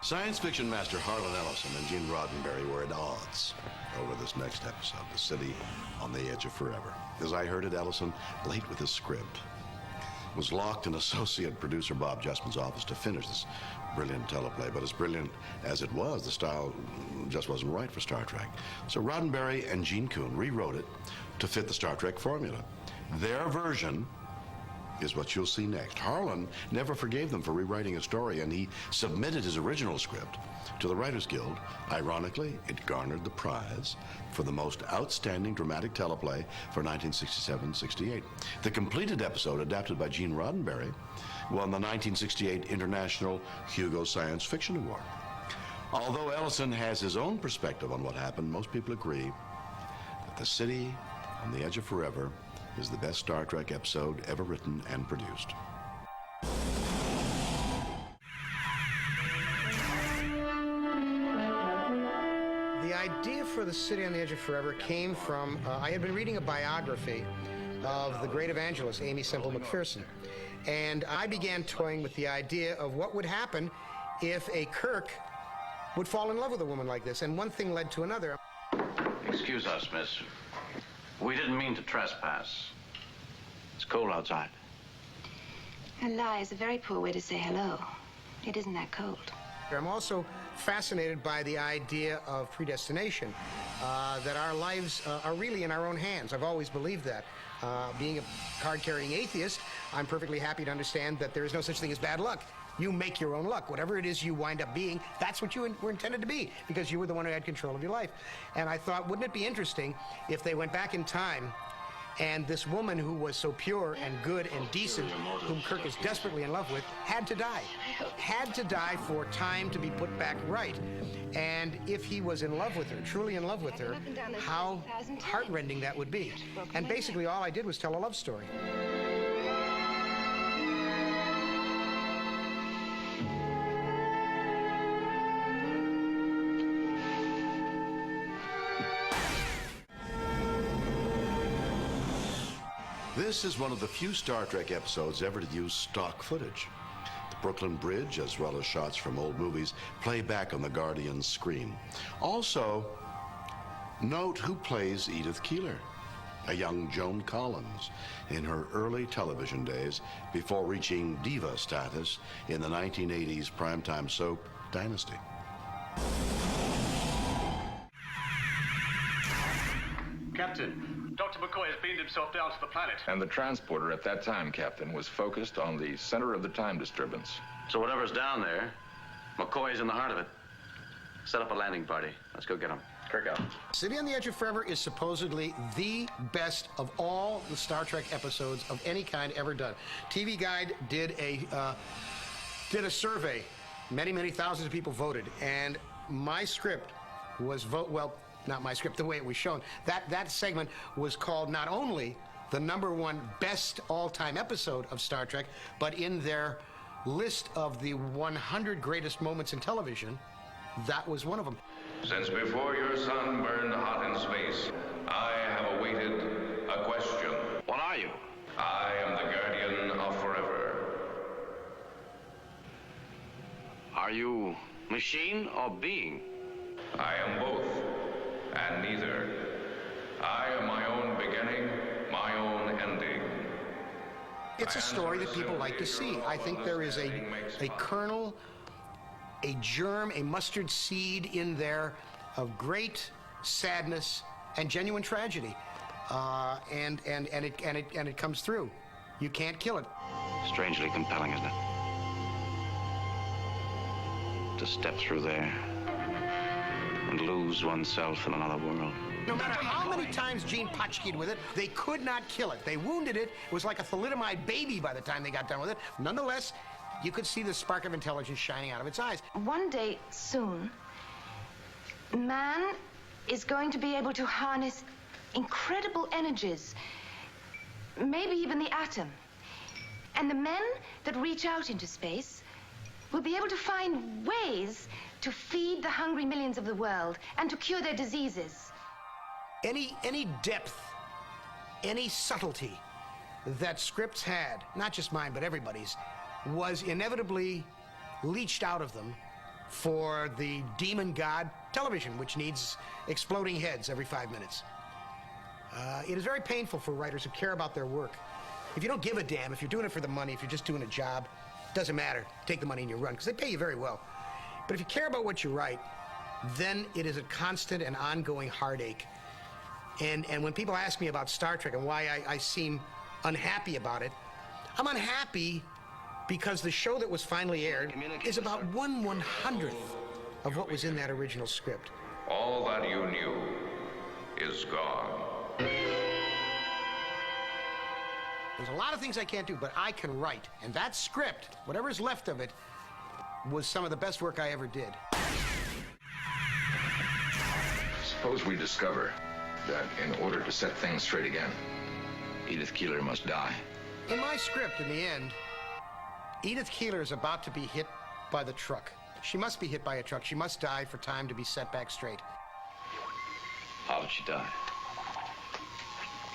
Science fiction master Harlan Ellison and Gene Roddenberry were at odds over this next episode, The City on the Edge of Forever. As I heard it, Ellison, late with his script, was locked in associate producer Bob Justman's office to finish this brilliant teleplay. But as brilliant as it was, the style just wasn't right for Star Trek. So Roddenberry and Gene Coon rewrote it to fit the Star Trek formula. Their version is what you'll see next. Harlan never forgave them for rewriting a story, and he submitted his original script to the Writers Guild. Ironically, it garnered the prize for the most outstanding dramatic teleplay for 1967-68. The completed episode, adapted by Gene Roddenberry, won the 1968 International Hugo Science Fiction Award. Although Ellison has his own perspective on what happened, most people agree that The City on the Edge of Forever is the best Star Trek episode ever written and produced. The idea for The City on the Edge of Forever came from, I had been reading a biography of the great evangelist, Aimee Semple McPherson. And I began toying with the idea of what would happen if a Kirk would fall in love with a woman like this. And one thing led to another. Excuse us, miss. We didn't mean to trespass. It's cold outside. A lie is a very poor way to say hello. It isn't that cold. I'm also fascinated by the idea of predestination, that our lives are really in our own hands. I've always believed that. Being a card-carrying atheist, I'm perfectly happy to understand that there is no such thing as bad luck. You make your own luck. Whatever it is you wind up being, that's what you were intended to be, because you were the one who had control of your life. And I thought, wouldn't it be interesting if they went back in time and this woman who was so pure and good and decent, whom Kirk is desperately in love with, had to die. Had to die for time to be put back right. And if he was in love with her, truly in love with her, how heartrending that would be. And basically all I did was tell a love story. This is one of the few Star Trek episodes ever to use stock footage. The Brooklyn Bridge, as well as shots from old movies, play back on the Guardian's screen. Also, note who plays Edith Keeler, a young Joan Collins, in her early television days before reaching diva status in the 1980s primetime soap Dynasty. Captain, Dr. McCoy has beamed himself down to the planet. And the transporter at that time, Captain, was focused on the center of the time disturbance. So whatever's down there, McCoy's in the heart of it. Set up a landing party. Let's go get him. Kirk out. City on the Edge of Forever is supposedly the best of all the Star Trek episodes of any kind ever done. TV Guide did a survey. Many thousands of people voted, and my script was not my script, the way it was shown. That segment was called not only the #1 best all-time episode of Star Trek, but in their list of the 100 greatest moments in television, that was one of them. Since before your sun burned hot in space, I have awaited a question. What are you? I am the guardian of forever. Are you machine or being? I am both, and neither. I am my own beginning, my own ending. It's a story that people like to see. I think there is a kernel, a germ, a mustard seed in there of great sadness and genuine tragedy, and it comes through. You can't kill it. Strangely compelling, isn't it? To step through there and lose oneself in another world. No matter how many times Gene Potchki'd with it, they could not kill it. They wounded it. It was like a thalidomide baby by the time they got done with it. Nonetheless, you could see the spark of intelligence shining out of its eyes. One day soon, man is going to be able to harness incredible energies, maybe even the atom. And the men that reach out into space will be able to find ways to feed the hungry millions of the world and to cure their diseases. Any depth, any subtlety that scripts had, not just mine, but everybody's, was inevitably leached out of them for the demon god television, which needs exploding heads every 5 minutes. It is very painful for writers who care about their work. If you don't give a damn, if you're doing it for the money, if you're just doing a job, doesn't matter. Take the money and you run, because they pay you very well. But if you care about what you write, then it is a constant and ongoing heartache. And when people ask me about Star Trek and why I seem unhappy about it, I'm unhappy because the show that was finally aired is about 1/100th of what was in that original script. All that you knew is gone. There's a lot of things I can't do, but I can write. And that script, whatever's left of it, was some of the best work I ever did. Suppose we discover that in order to set things straight again, Edith Keeler must die. In my script, in the end, Edith Keeler is about to be hit by the truck. She must be hit by a truck. She must die for time to be set back straight. How did she die?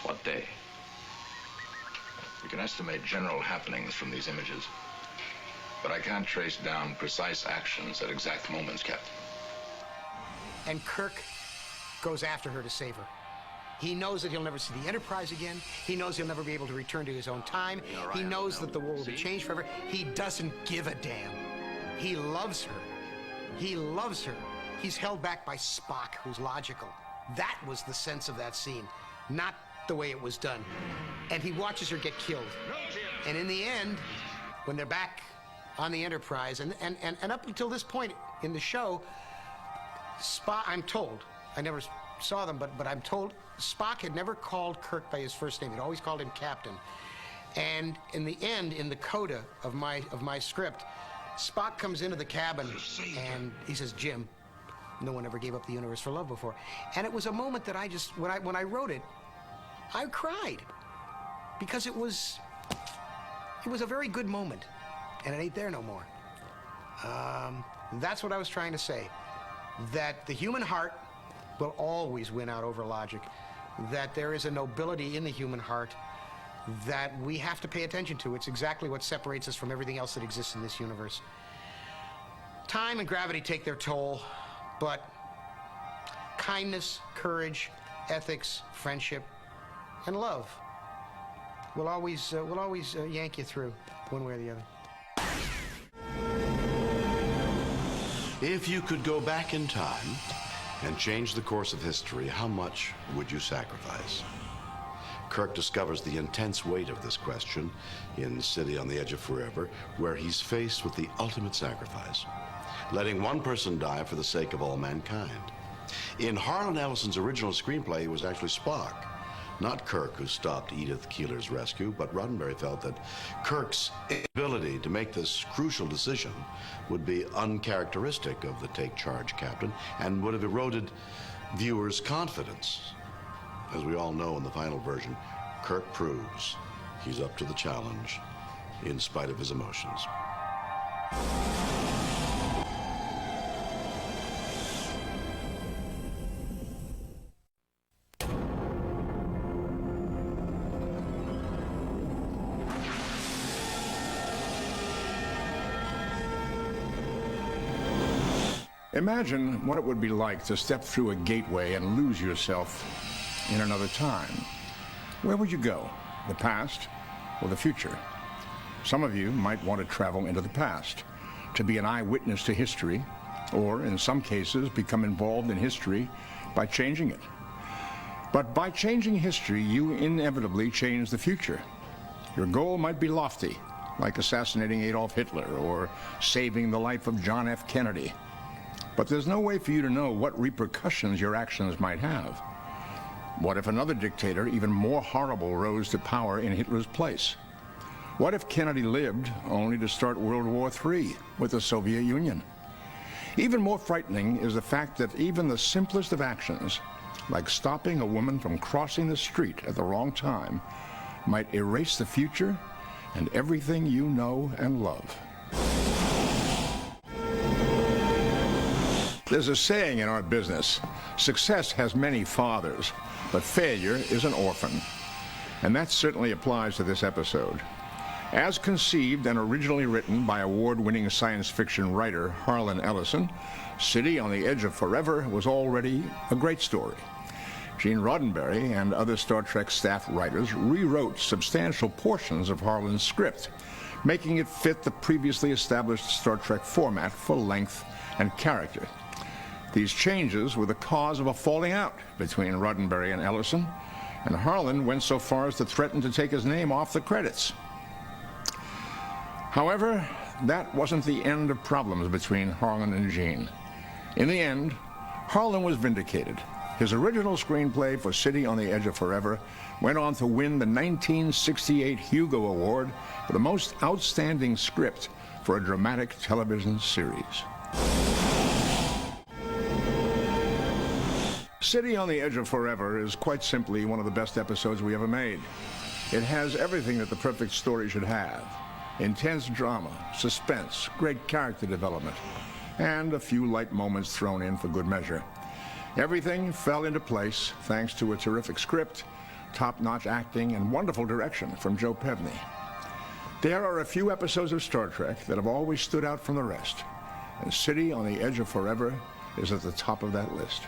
What day? We can estimate general happenings from these images, but I can't trace down precise actions at exact moments, Captain. And Kirk goes after her to save her. He knows that he'll never see the Enterprise again. He knows he'll never be able to return to his own time. He knows that the world will be changed forever. He doesn't give a damn. He loves her. He loves her. He's held back by Spock, who's logical. That was the sense of that scene, not the way it was done. And he watches her get killed. And in the end, when they're back on the Enterprise, and up until this point in the show, Spock, I'm told, I never saw them, but I'm told Spock had never called Kirk by his first name. He'd always called him Captain. And in the end, in the coda of my script, Spock comes into the cabin and he says, "Jim, no one ever gave up the universe for love before." And it was a moment that I just, when I wrote it, I cried, because it was a very good moment, and it ain't there no more. That's what I was trying to say, that the human heart will always win out over logic, that there is a nobility in the human heart that we have to pay attention to. It's exactly what separates us from everything else that exists in this universe. Time and gravity take their toll, but kindness, courage, ethics, friendship, and love will always yank you through one way or the other. If you could go back in time and change the course of history, how much would you sacrifice? Kirk discovers the intense weight of this question in City on the Edge of Forever, where he's faced with the ultimate sacrifice, letting one person die for the sake of all mankind. In Harlan Ellison's original screenplay, it was actually Spock, not Kirk, who stopped Edith Keeler's rescue, but Roddenberry felt that Kirk's ability to make this crucial decision would be uncharacteristic of the Take Charge captain and would have eroded viewers' confidence. As we all know, in the final version, Kirk proves he's up to the challenge in spite of his emotions. Imagine what it would be like to step through a gateway and lose yourself in another time. Where would you go? The past or the future? Some of you might want to travel into the past, to be an eyewitness to history, or in some cases become involved in history by changing it. But by changing history, you inevitably change the future. Your goal might be lofty, like assassinating Adolf Hitler or saving the life of John F. Kennedy. But there's no way for you to know what repercussions your actions might have. What if another dictator, even more horrible, rose to power in Hitler's place? What if Kennedy lived only to start World War III with the Soviet Union? Even more frightening is the fact that even the simplest of actions, like stopping a woman from crossing the street at the wrong time, might erase the future and everything you know and love. There's a saying in our business, success has many fathers, but failure is an orphan. And that certainly applies to this episode. As conceived and originally written by award-winning science fiction writer Harlan Ellison, City on the Edge of Forever was already a great story. Gene Roddenberry and other Star Trek staff writers rewrote substantial portions of Harlan's script, making it fit the previously established Star Trek format for length and character. These changes were the cause of a falling out between Roddenberry and Ellison, and Harlan went so far as to threaten to take his name off the credits. However, that wasn't the end of problems between Harlan and Gene. In the end, Harlan was vindicated. His original screenplay for City on the Edge of Forever went on to win the 1968 Hugo Award for the most outstanding script for a dramatic television series. City on the Edge of Forever is quite simply one of the best episodes we ever made. It has everything that the perfect story should have. Intense drama, suspense, great character development, and a few light moments thrown in for good measure. Everything fell into place thanks to a terrific script, top-notch acting, and wonderful direction from Joe Pevney. There are a few episodes of Star Trek that have always stood out from the rest, and City on the Edge of Forever is at the top of that list.